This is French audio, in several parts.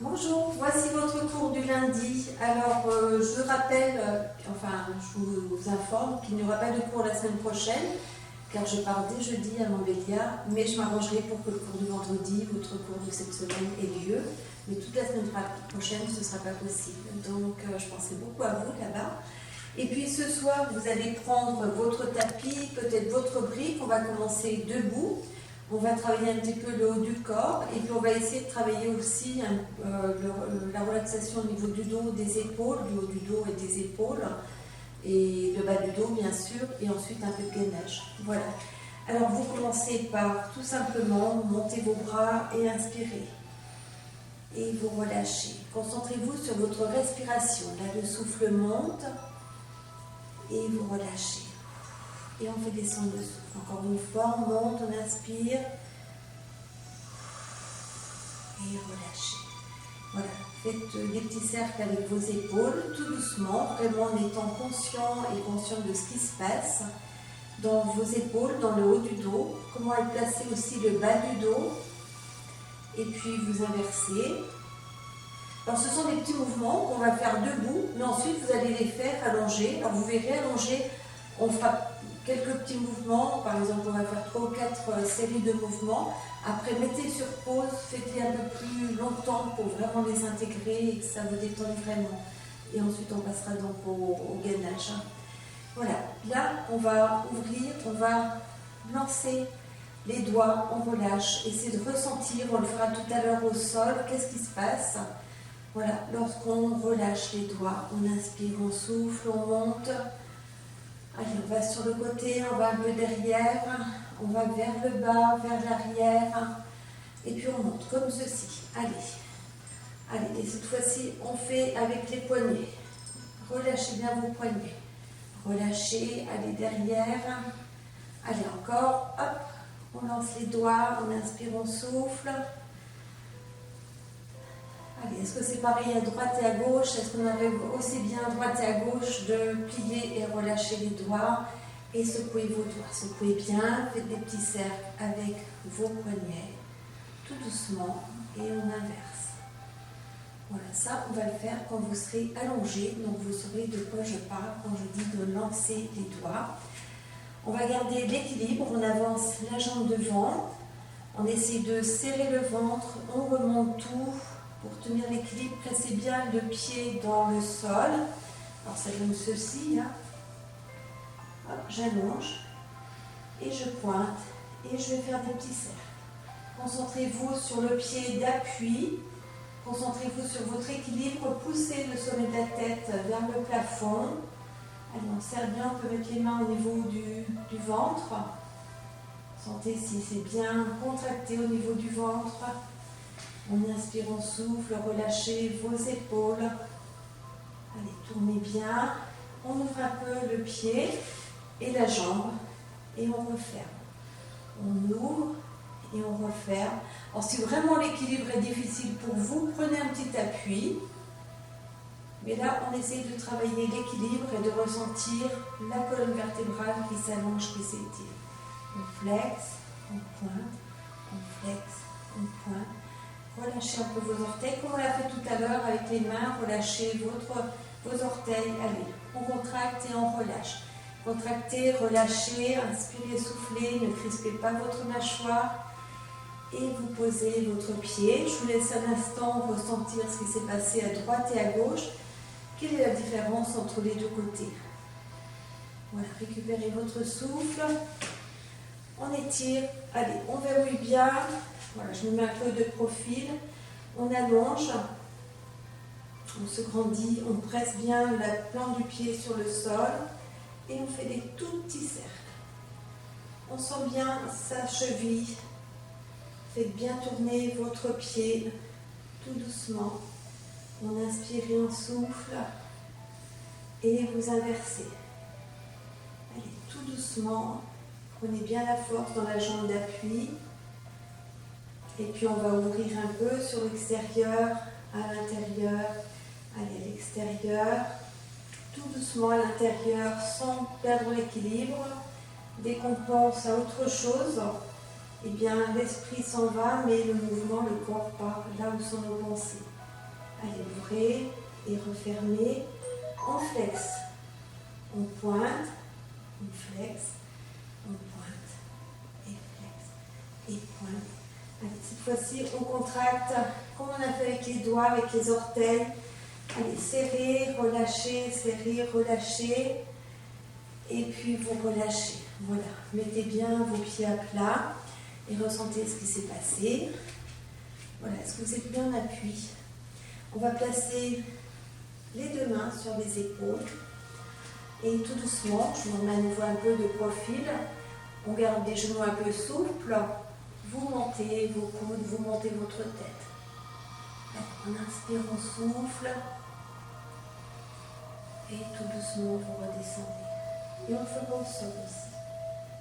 Bonjour, voici votre cours du lundi. Alors, je rappelle, je vous informe qu'il n'y aura pas de cours la semaine prochaine, car je pars dès jeudi à Montbéliard, mais je m'arrangerai pour que le cours du vendredi, votre cours de cette semaine, ait lieu. Mais toute la semaine prochaine, ce ne sera pas possible. Donc, je pensais beaucoup à vous là-bas. Et puis ce soir, vous allez prendre votre tapis, peut-être votre brique. On va commencer debout. On va travailler un petit peu le haut du corps et puis on va essayer de travailler aussi la relaxation au niveau du dos, des épaules, du haut du dos et des épaules, et le bas du dos bien sûr, et ensuite un peu de gainage. Voilà. Alors vous commencez par tout simplement monter vos bras et inspirer. Et vous relâchez. Concentrez-vous sur votre respiration. Là le souffle monte et vous relâchez. Et on fait descendre le souffle. Encore une fois, on monte, on inspire. Et relâchez. Voilà, faites des petits cercles avec vos épaules, tout doucement, vraiment en étant conscient et conscient de ce qui se passe dans vos épaules, dans le haut du dos. Comment est placé aussi le bas du dos. Et puis vous inversez. Alors ce sont des petits mouvements qu'on va faire debout, mais ensuite vous allez les faire allongés. Alors vous verrez allongés, on fera quelques petits mouvements, par exemple on va faire 3 ou 4 séries de mouvements. Après mettez sur pause, faites-les un peu plus longtemps pour vraiment les intégrer et que ça vous détende vraiment. Et ensuite on passera donc au gainage. Voilà, là on va ouvrir, on va lancer les doigts, on relâche, essayez de ressentir, on le fera tout à l'heure au sol, qu'est-ce qui se passe. Voilà, lorsqu'on relâche les doigts, on inspire, on souffle, on monte. Allez, on va sur le côté, on va un peu derrière, on va vers le bas, vers l'arrière, et puis on monte comme ceci. Allez, et cette fois-ci, on fait avec les poignets. Relâchez bien vos poignets. Relâchez, allez derrière. Allez encore, hop, on lance les doigts, on inspire, on souffle. Allez, est-ce que c'est pareil à droite et à gauche? Est-ce qu'on arrive aussi bien à droite et à gauche de plier et relâcher les doigts et secouer vos doigts? Secouez bien, faites des petits cercles avec vos poignets, tout doucement, et on inverse. Voilà, ça on va le faire quand vous serez allongé, donc vous saurez de quoi je parle quand je dis de lancer les doigts. On va garder l'équilibre, on avance la jambe devant, on essaie de serrer le ventre, on remonte tout. Pour tenir l'équilibre, placez bien le pied dans le sol. Alors ça donne ceci, là. Hop, j'allonge et je pointe et je vais faire des petits cercles. Concentrez-vous sur le pied d'appui. Concentrez-vous sur votre équilibre. Poussez le sommet de la tête vers le plafond. Allez, on serre bien, on peut mettre les mains au niveau du ventre. Sentez si c'est bien contracté au niveau du ventre. On inspire, on souffle, relâchez vos épaules. Allez, tournez bien. On ouvre un peu le pied et la jambe et on referme. On ouvre et on referme. Alors si vraiment l'équilibre est difficile pour vous, prenez un petit appui. Mais là, on essaie de travailler l'équilibre et de ressentir la colonne vertébrale qui s'allonge, qui s'étire. On flexe, on pointe, on flexe, on pointe. Relâchez un peu vos orteils, comme on l'a fait tout à l'heure avec les mains, relâchez vos orteils. Allez, on contracte et on relâche. Contractez, relâchez, inspirez, soufflez, ne crispez pas votre mâchoire. Et vous posez votre pied. Je vous laisse un instant ressentir ce qui s'est passé à droite et à gauche. Quelle est la différence entre les deux côtés? Voilà, récupérez votre souffle. On étire. Allez, on verrouille bien. Voilà, je me mets un peu de profil, on allonge, on se grandit, on presse bien la plante du pied sur le sol et on fait des tout petits cercles. On sent bien sa cheville, faites bien tourner votre pied tout doucement. On inspire et on souffle et vous inversez. Allez, tout doucement, prenez bien la force dans la jambe d'appui. Et puis on va ouvrir un peu sur l'extérieur, à l'intérieur, allez à l'extérieur, tout doucement à l'intérieur sans perdre l'équilibre. Dès qu'on pense à autre chose, eh bien l'esprit s'en va, mais le mouvement, le corps part là où sont nos pensées. Allez, ouvrez et refermez. On flexe. On pointe. On flexe. On pointe. Et flexe. Et pointe. Allez, cette fois-ci, on contracte comme on a fait avec les doigts, avec les orteils. Allez, serrez, relâchez. Et puis vous relâchez. Voilà. Mettez bien vos pieds à plat et ressentez ce qui s'est passé. Voilà. Est-ce que vous êtes bien en appui? On va placer les deux mains sur les épaules. Et tout doucement, je vous remets à nouveau un peu de profil. On garde les genoux un peu souples. Vous montez vos coudes, vous montez votre tête. On inspire, on souffle. Et tout doucement, vous redescendez. Et on fait au sol aussi.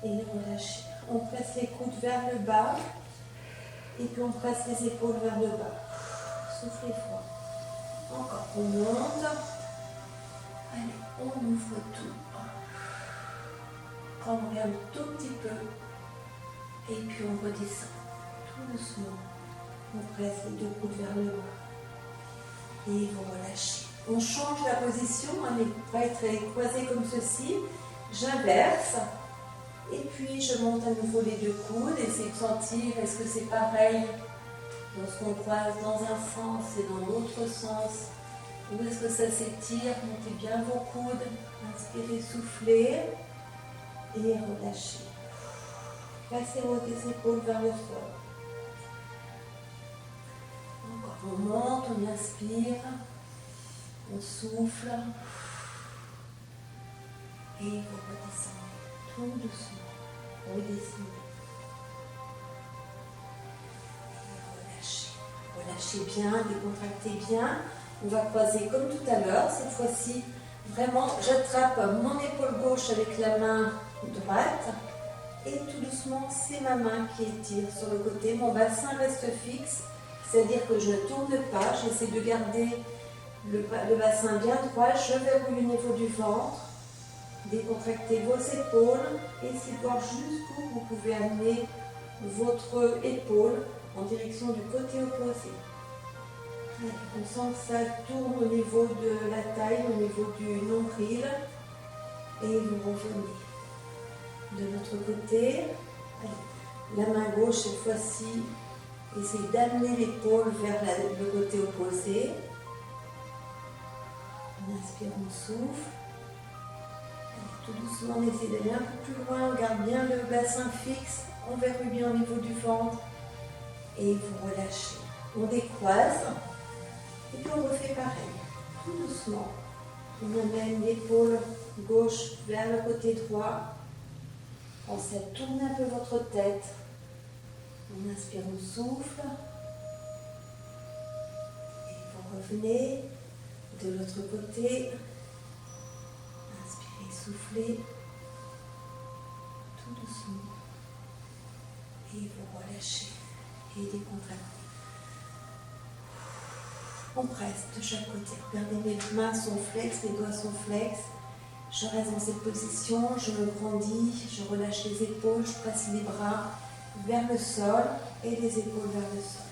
Et relâchez. On presse les coudes vers le bas. Et puis on presse les épaules vers le bas. Soufflez fort. Encore, on monte. Allez, on ouvre tout. On regarde tout petit peu. Et puis on redescend. Tout doucement. On presse les deux coudes vers le bas. Et vous relâchez. On change la position. On ne va être croisé comme ceci. J'inverse. Et puis je monte à nouveau les deux coudes. Essayez de sentir, est-ce que c'est pareil lorsqu'on croise dans un sens et dans l'autre sens? Où est-ce que ça s'étire? Montez bien vos coudes. Inspirez, soufflez. Et relâchez. Placez vos épaules vers le sol. Encore, on monte, on inspire. On souffle. Et vous redescendez. Tout doucement. Redescendez. Et relâchez. Relâchez bien, décontractez bien. On va croiser comme tout à l'heure. Cette fois-ci, vraiment, j'attrape mon épaule gauche avec la main droite. Et tout doucement, c'est ma main qui étire sur le côté. Mon bassin reste fixe. C'est-à-dire que je ne tourne pas. J'essaie de garder le bassin bien droit. Je verrouille au niveau du ventre. Décontractez vos épaules. Essayez de voir jusqu'où vous pouvez amener votre épaule en direction du côté opposé. On sent que ça tourne au niveau de la taille, au niveau du nombril. Et vous revenez. De l'autre côté, la main gauche cette fois-ci, essayez d'amener l'épaule vers le côté opposé. On inspire, on souffle. Tout doucement, on essaie d'aller un peu plus loin, on garde bien le bassin fixe, on verrouille bien au niveau du ventre et vous relâchez. On décroise et puis on refait pareil, tout doucement. On amène l'épaule gauche vers le côté droit. Pensez à tourner un peu votre tête. On inspire, on souffle. Et vous revenez de l'autre côté. Inspirez, soufflez. Tout doucement. Et vous relâchez. Et décontractez. On presse de chaque côté. Regardez, mes mains sont flexes, mes doigts sont flexes. Je reste dans cette position, je me grandis, je relâche les épaules, je presse les bras vers le sol et les épaules vers le sol.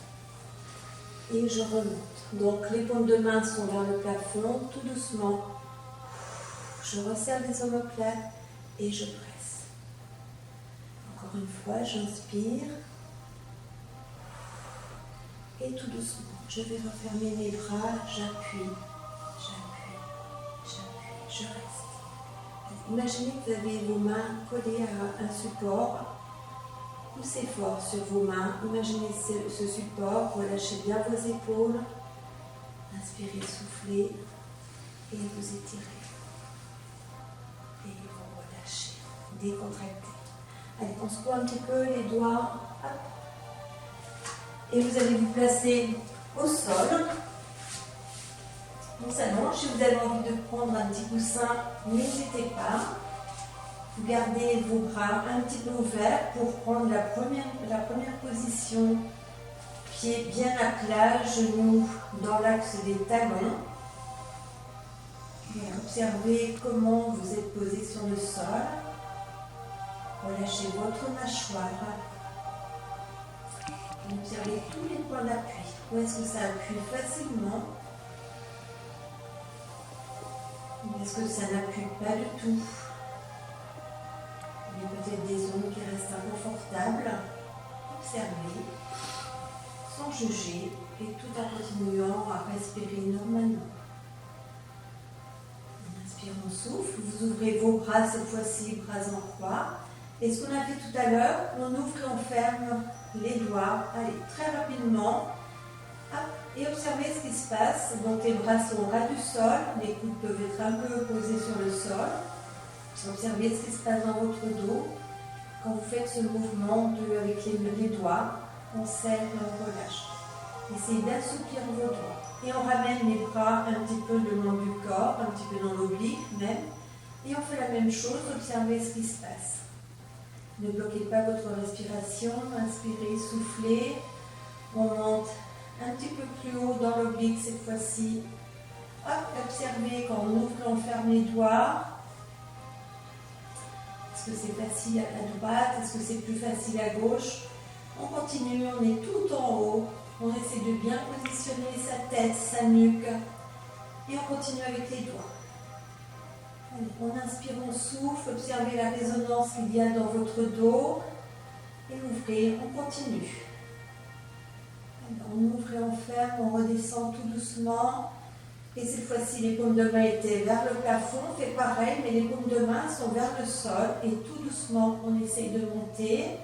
Et je remonte. Donc les paumes de main sont vers le plafond, tout doucement. Je resserre les omoplates et je presse. Encore une fois, j'inspire. Et tout doucement, je vais refermer mes bras, j'appuie, je reste. Imaginez que vous avez vos mains collées à un support. Poussez fort sur vos mains. Imaginez ce support. Relâchez bien vos épaules. Inspirez, soufflez. Et vous étirez. Et vous relâchez. Décontractez. Allez, on secoue un petit peu les doigts. Hop. Et vous allez vous placer au sol. On s'allonge. Si vous avez envie de prendre un petit coussin, n'hésitez pas. Vous gardez vos bras un petit peu ouverts pour prendre la première position. Pieds bien à plat, genoux dans l'axe des talons. Et observez comment vous êtes posé sur le sol. Relâchez votre mâchoire. Observez tous les points d'appui. Où est-ce que ça appuie facilement? Est-ce que ça n'appuie pas du tout? Il y a peut-être des zones qui restent inconfortables. Observez, sans juger, et tout en continuant à respirer normalement. On inspire, on souffle. Vous ouvrez vos bras, cette fois-ci, bras en croix. Et ce qu'on a fait tout à l'heure, on ouvre et on ferme les doigts. Allez, très rapidement. Hop, et observez ce qui se passe. Donc les bras sont au ras du sol, les coudes peuvent être un peu posés sur le sol. Observez ce qui se passe dans votre dos. Quand vous faites ce mouvement avec les doigts, on serre et on relâche. Essayez d'assouplir vos doigts. Et on ramène les bras un petit peu le long du corps, un petit peu dans l'oblique même. Et on fait la même chose, observez ce qui se passe. Ne bloquez pas votre respiration, inspirez, soufflez. On monte un petit peu plus haut dans l'oblique cette fois-ci. Hop, observez quand on ouvre, on ferme les doigts. Est-ce que c'est facile à droite? Est-ce que c'est plus facile à gauche? On continue, on est tout en haut. On essaie de bien positionner sa tête, sa nuque. Et on continue avec les doigts. Allez, on inspire, on souffle. Observez la résonance qu'il y a dans votre dos. Et ouvrez, on continue. On ouvre et on ferme, on redescend tout doucement. Et cette fois-ci, les paumes de main étaient vers le plafond. On fait pareil, mais les paumes de main sont vers le sol. Et tout doucement, on essaye de monter.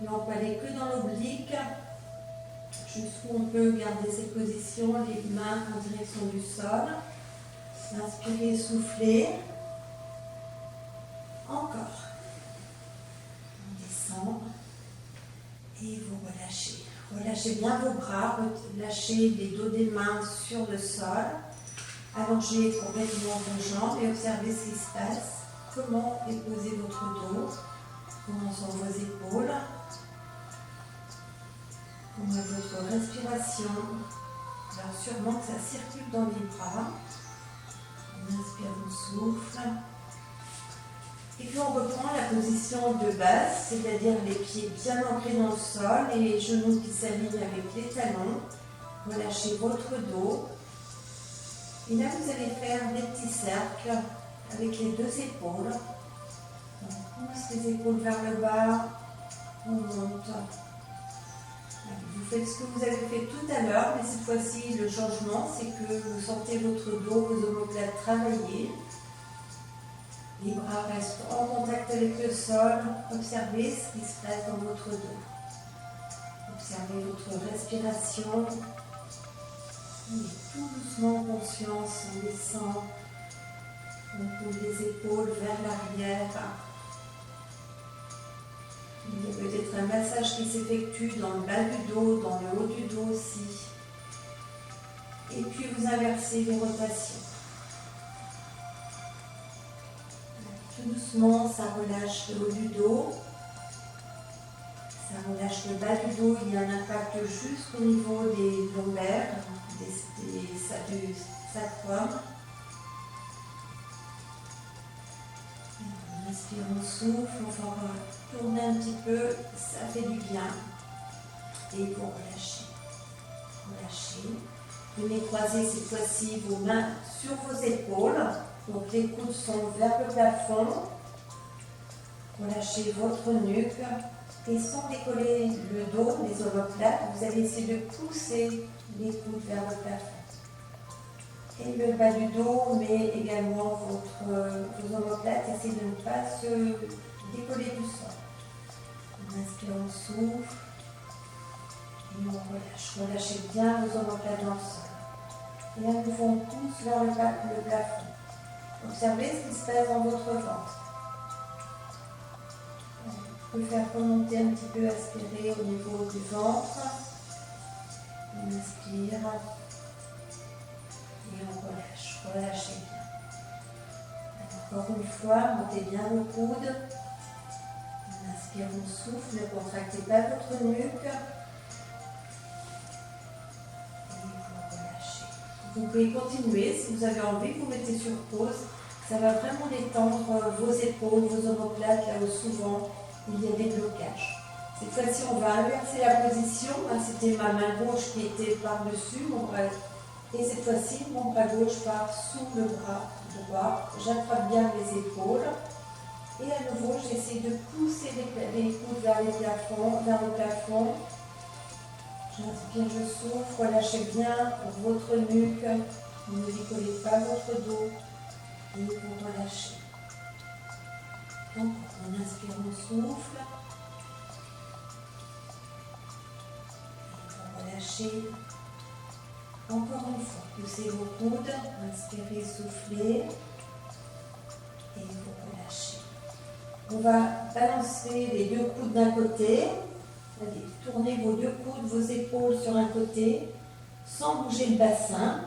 Mais on peut aller que dans l'oblique, jusqu'où on peut garder cette position, les mains en direction du sol. Inspirez, soufflez. Encore. On descend. Et vous relâchez. Relâchez bien vos bras, relâchez les dos des mains sur le sol. Allongez complètement vos jambes et observez ce qui se passe. Comment est posé votre dos, comment sont vos épaules, comment est votre respiration. Alors sûrement que ça circule dans les bras. On inspire, on souffle. Et puis on reprend la position de base, c'est-à-dire les pieds bien ancrés dans le sol et les genoux qui s'alignent avec les talons. Relâchez votre dos. Et là, vous allez faire des petits cercles avec les deux épaules. On pousse les épaules vers le bas, on monte. Vous faites ce que vous avez fait tout à l'heure, mais cette fois-ci, le changement, c'est que vous sentez votre dos, vos omoplates travailler. Les bras restent en contact avec le sol. Observez ce qui se passe dans votre dos. Observez votre respiration. Et tout doucement en conscience, on descend. On pose les épaules vers l'arrière. Il y a peut-être un massage qui s'effectue dans le bas du dos, dans le haut du dos aussi. Et puis vous inversez les rotations. Tout doucement, ça relâche le haut du dos. Ça relâche le bas du dos. Il y a un impact jusqu'au niveau des lombaires, du sacrum. On inspire, on souffle, on va tourner un petit peu, ça fait du bien. Et vous relâchez. Relâchez. Venez croiser cette fois-ci vos mains sur vos épaules. Donc les coudes sont vers le plafond. Relâchez votre nuque. Et sans décoller le dos, les omoplates, vous allez essayer de pousser les coudes vers le plafond. Et le bas du dos, mais également vos omoplates, essayez de ne pas se décoller du sol. On inspire, on souffle. Et on relâche. Relâchez bien vos omoplates dans le sol. Et à nouveau, on pousse vers le plafond. Observez ce qui se passe dans votre ventre. Vous pouvez faire remonter un petit peu, aspirer au niveau du ventre. On inspire. Et on relâche. Relâchez bien. Encore une fois, montez bien le coude. On inspire, on souffle. Ne contractez pas votre nuque. Et vous relâchez. Vous pouvez continuer. Si vous avez envie, vous mettez sur pause. Ça va vraiment détendre vos épaules, vos omoplates, là où souvent il y a des blocages. Cette fois-ci, on va inverser la position. C'était ma main gauche qui était par-dessus mon bras Et cette fois-ci, mon bras gauche part sous le bras droit. J'attrape bien les épaules. Et à nouveau, j'essaie de pousser les coudes vers le plafond. J'inspire, je souffle, relâchez bien votre nuque. Ne décollez pas votre dos. Et vous relâchez. Donc, on inspire, on souffle. Et vous relâchez. Encore une fois, poussez vos coudes, inspirez, soufflez. Et vous relâchez. On va balancer les deux coudes d'un côté. Allez, tournez vos deux coudes, vos épaules sur un côté, sans bouger le bassin.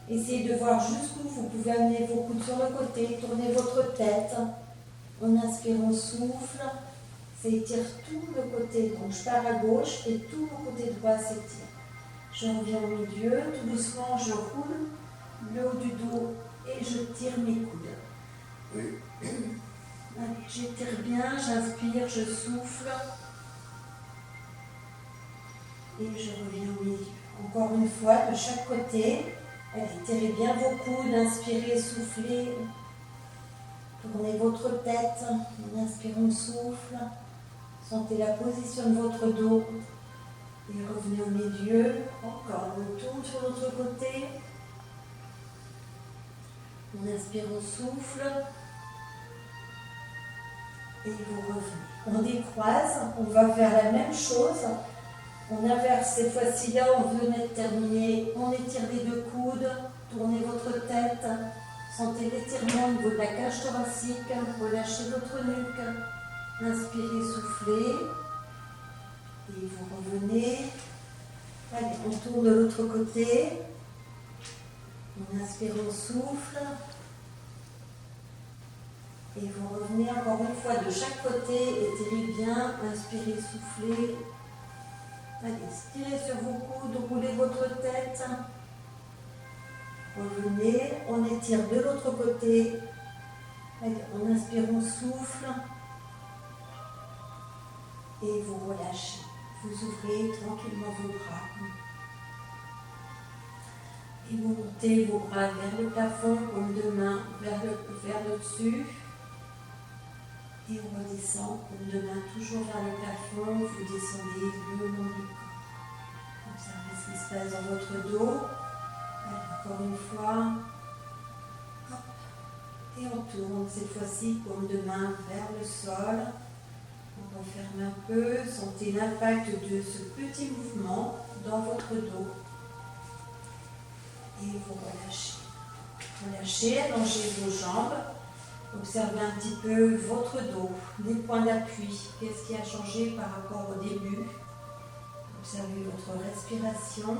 Essayez de voir jusqu'où vous pouvez amener vos coudes sur le côté. Tournez votre tête. On inspire, on souffle. Ça étire tout le côté. Donc je pars à gauche et tout le côté droit s'étire. Je reviens au milieu. Tout doucement, je roule le haut du dos et je tire mes coudes. Allez, j'étire bien, j'inspire, je souffle. Et je reviens au milieu. Encore une fois, de chaque côté. Allez, tirez bien vos coudes, inspirez, soufflez. Tournez votre tête, on inspire, on souffle. Sentez la position de votre dos. Et revenez au milieu. Encore, on tourne sur l'autre côté. On inspire, on souffle. Et vous revenez. On décroise, on va faire la même chose. On inverse cette fois-ci là, on venait de terminer. On étire les deux coudes, tournez votre tête. Sentez l'étirement au niveau de la cage thoracique. Relâchez votre nuque. Inspirez, soufflez. Et vous revenez. Allez, on tourne de l'autre côté. On inspire, on souffle. Et vous revenez encore une fois de chaque côté. Étirez bien. Inspirez, soufflez. Allez, tirez sur vos coudes, roulez votre tête. Revenez, on étire de l'autre côté. Allez, on inspire, on souffle. Et vous relâchez. Vous ouvrez tranquillement vos bras. Et vous montez vos bras vers le plafond, comme deux mains vers le dessus. Et on redescend, comme deux mains toujours vers le plafond. Vous descendez le long du corps. Observez ce qui se passe dans votre dos. Allez, encore une fois. Hop. Et on tourne cette fois-ci comme deux mains vers le sol. On referme un peu. Sentez l'impact de ce petit mouvement dans votre dos. Et vous relâchez. Relâchez, allongez vos jambes. Observez un petit peu votre dos, les points d'appui. Qu'est-ce qui a changé par rapport au début? Observez votre respiration.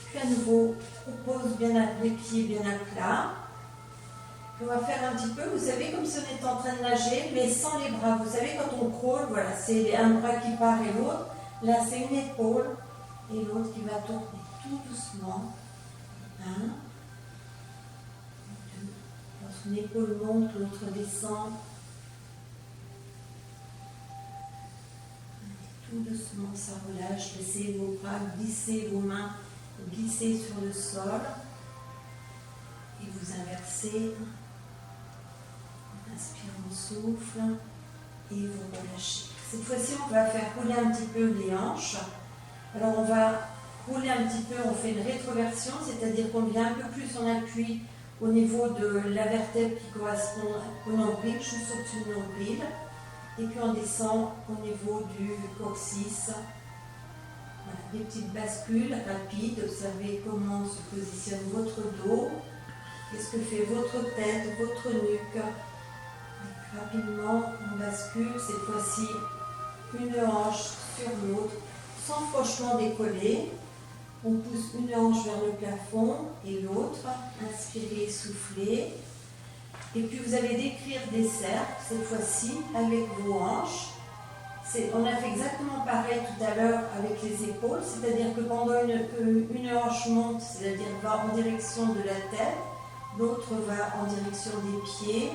Puis à nouveau, on pose bien les pieds bien à plat. On va faire un petit peu, vous savez, comme si on était en train de nager, mais sans les bras. Vous savez, quand on crawl, voilà, c'est un bras qui part et l'autre. Là, c'est une épaule et l'autre qui va tourner tout doucement. Un. Une épaule monte, l'autre descend. Tout doucement, ça relâche. Laissez vos bras glisser, vos mains glisser sur le sol. Et vous inversez. Inspire, on souffle. Et vous relâchez. Cette fois-ci, on va faire rouler un petit peu les hanches. Alors, on va rouler un petit peu, on fait une rétroversion, c'est-à-dire qu'on vient un peu plus en appui au niveau de la vertèbre qui correspond au nombril, juste au-dessus du nombril. Et puis on descend au niveau du coccyx. Voilà, des petites bascules rapides. Observez comment se positionne votre dos. Qu'est-ce que fait votre tête, votre nuque. Et rapidement, on bascule. Cette fois-ci, une hanche sur l'autre, sans franchement décoller. On pousse une hanche vers le plafond et l'autre. Inspirez, soufflez. Et puis vous allez décrire des cercles, cette fois-ci, avec vos hanches. On a fait exactement pareil tout à l'heure avec les épaules, c'est-à-dire que pendant une hanche monte, c'est-à-dire va en direction de la tête, l'autre va en direction des pieds,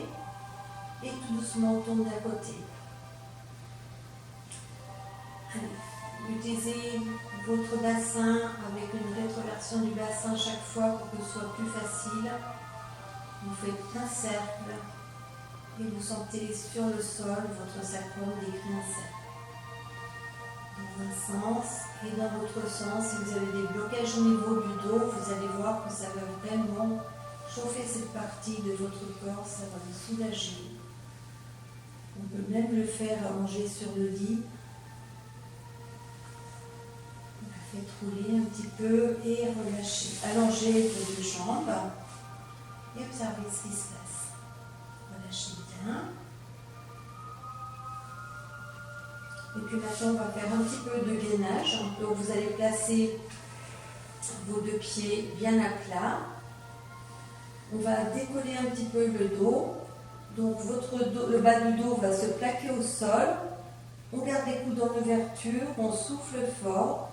et tout doucement on tourne d'un côté. Allez, utilisez votre bassin avec une rétroversion du bassin chaque fois pour que ce soit plus facile. Vous faites un cercle et vous sentez sur le sol votre sacrum décrit un cercle. Dans un sens et dans l'autre sens, si vous avez des blocages au niveau du dos, vous allez voir que ça va vraiment chauffer cette partie de votre corps, ça va vous soulager. On peut même le faire allongé sur le lit. Faites rouler un petit peu et relâchez. Allongez vos deux jambes et observez ce qui se passe. Relâchez bien. Et puis maintenant, on va faire un petit peu de gainage. Donc vous allez placer vos deux pieds bien à plat. On va décoller un petit peu le dos. Donc votre dos, le bas du dos va se plaquer au sol. On garde les coudes en ouverture, on souffle fort.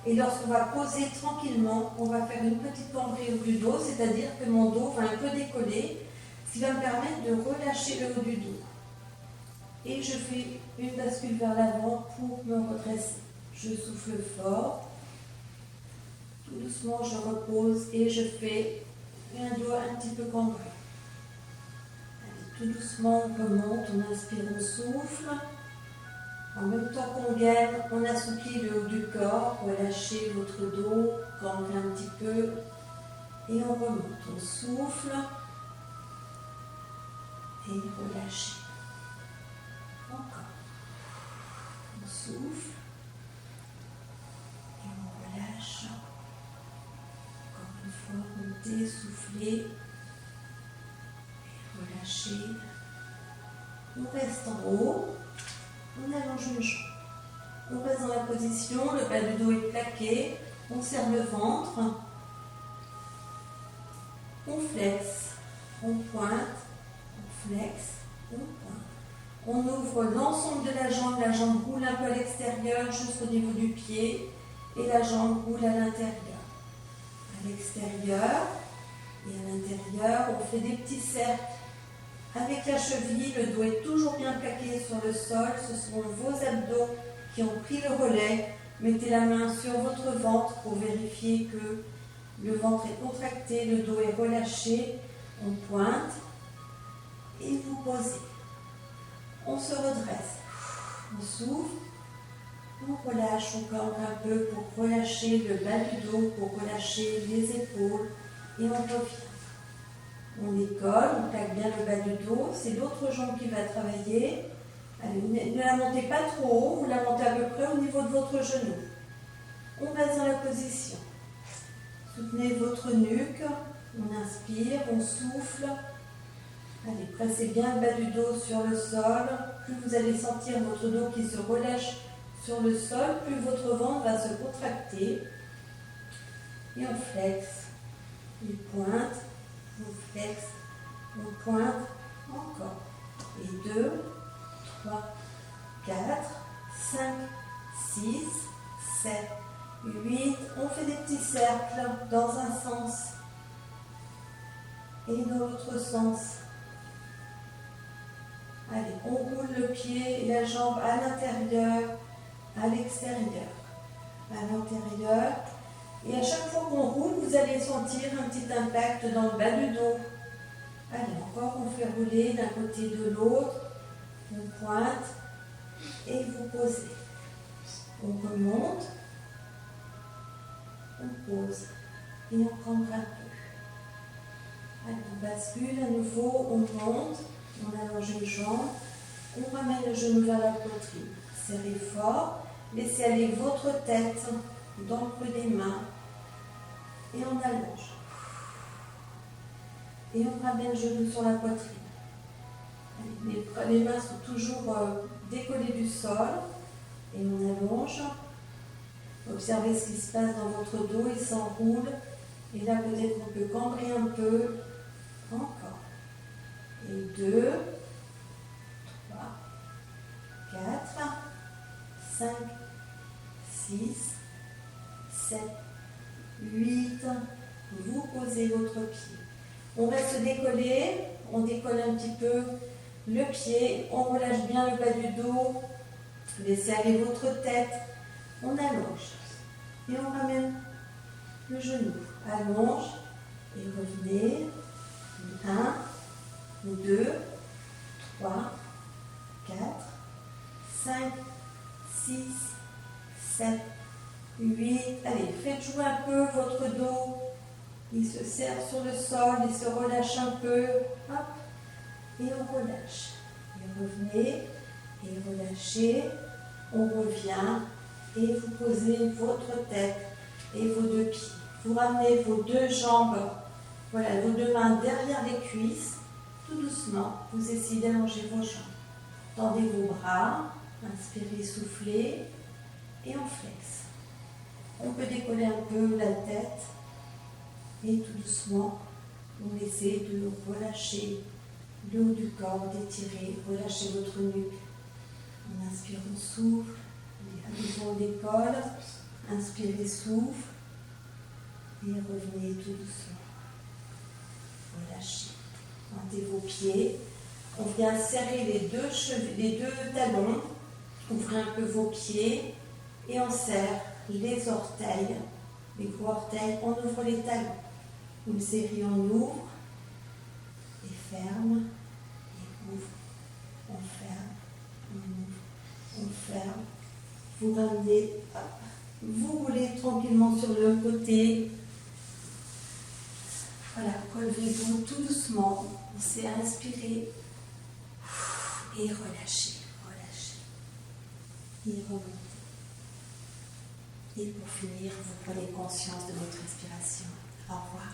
Et lorsqu'on va poser tranquillement, on va faire une petite cambrure du dos, c'est-à-dire que mon dos va un peu décoller, ce qui va me permettre de relâcher le haut du dos. Et je fais une bascule vers l'avant pour me redresser. Je souffle fort. Tout doucement, je repose et je fais un dos un petit peu cambré. Allez, tout doucement, on remonte, on inspire, on souffle. En même temps qu'on gaine, on assouplit le haut du corps, relâchez votre dos, cambrez un petit peu et on remonte. On souffle et relâchez. Encore. On souffle et on relâche. Encore une fois, montez, soufflez et relâchez. On reste en haut. On allonge une jambe. On reste dans la position, le bas du dos est plaqué, on serre le ventre, on flexe, on pointe, on flexe, on pointe. On ouvre l'ensemble de la jambe roule un peu à l'extérieur jusqu'au niveau du pied et la jambe roule à l'intérieur. À l'extérieur et à l'intérieur, on fait des petits cercles. Avec la cheville, le dos est toujours bien plaqué sur le sol. Ce sont vos abdos qui ont pris le relais. Mettez la main sur votre ventre pour vérifier que le ventre est contracté, le dos est relâché. On pointe et vous posez. On se redresse. On souffle. On relâche, on cambre un peu pour relâcher le bas du dos, pour relâcher les épaules. Et on revient. On décolle, on plaque bien le bas du dos, c'est l'autre jambe qui va travailler. Allez, ne la montez pas trop haut, vous la montez à peu près au niveau de votre genou. On reste dans la position. Soutenez votre nuque, on inspire, on souffle. Allez, pressez bien le bas du dos sur le sol. Plus vous allez sentir votre dos qui se relâche sur le sol, plus votre ventre va se contracter. Et on flexe, on pointe. On flexe, on pointe, encore. Et 2, 3, 4, 5, 6, 7, 8. On fait des petits cercles dans un sens et dans l'autre sens. Allez, on roule le pied et la jambe à l'intérieur, à l'extérieur, à l'intérieur. Et à chaque fois qu'on roule, vous allez sentir un petit impact dans le bas du dos. Allez, encore, on fait rouler d'un côté de l'autre. On pointe et vous posez. On remonte, on pose et on cambre un peu. Allez, on bascule à nouveau, on monte, on allonge une jambe, on ramène le genou vers la poitrine. Serrez fort, laissez aller votre tête dans le creux des mains et on allonge. Et on ramène le genou sur la poitrine. Les mains sont toujours décollées du sol et on allonge. Observez ce qui se passe dans votre dos, il s'enroule. Et là, peut-être qu'on peut cambrer un peu. Encore. Et 2, 3, 4, 5, 6, 7, 8. Vous posez votre pied. On reste décollé. On décolle un petit peu le pied. On relâche bien le bas du dos. Laissez aller votre tête. On allonge. Et on ramène le genou. Allonge et revenez. 1, 2, 3, 4, 5, 6, 7, 8. Allez, faites jouer un peu votre dos. Il se serre sur le sol, il se relâche un peu. Hop. Et on relâche. Et revenez. Et relâchez. On revient. Et vous posez votre tête et vos deux pieds. Vous ramenez vos deux jambes, voilà, vos deux mains derrière les cuisses. Tout doucement, vous essayez d'allonger vos jambes. Tendez vos bras. Inspirez, soufflez. Et on flexe. On peut décoller un peu la tête. Et tout doucement, vous laissez de relâcher le haut du corps, d'étirer, relâchez votre nuque. On inspire, on souffle, à nouveau on décolle, inspirez, souffle, et revenez tout doucement. Relâchez. Pointez vos pieds. On vient serrer les deux talons, ouvrez un peu vos pieds, et on serre les orteils, les gros orteils, on ouvre les talons. Une série, on ouvre, et ferme, et ouvre, on ferme, on ouvre, on ferme. Vous ramenez, hop, vous roulez tranquillement sur le côté. Voilà, relevez-vous tout doucement, laissez inspirer, et relâchez, relâchez, et remontez. Et pour finir, vous prenez conscience de votre respiration. Au revoir.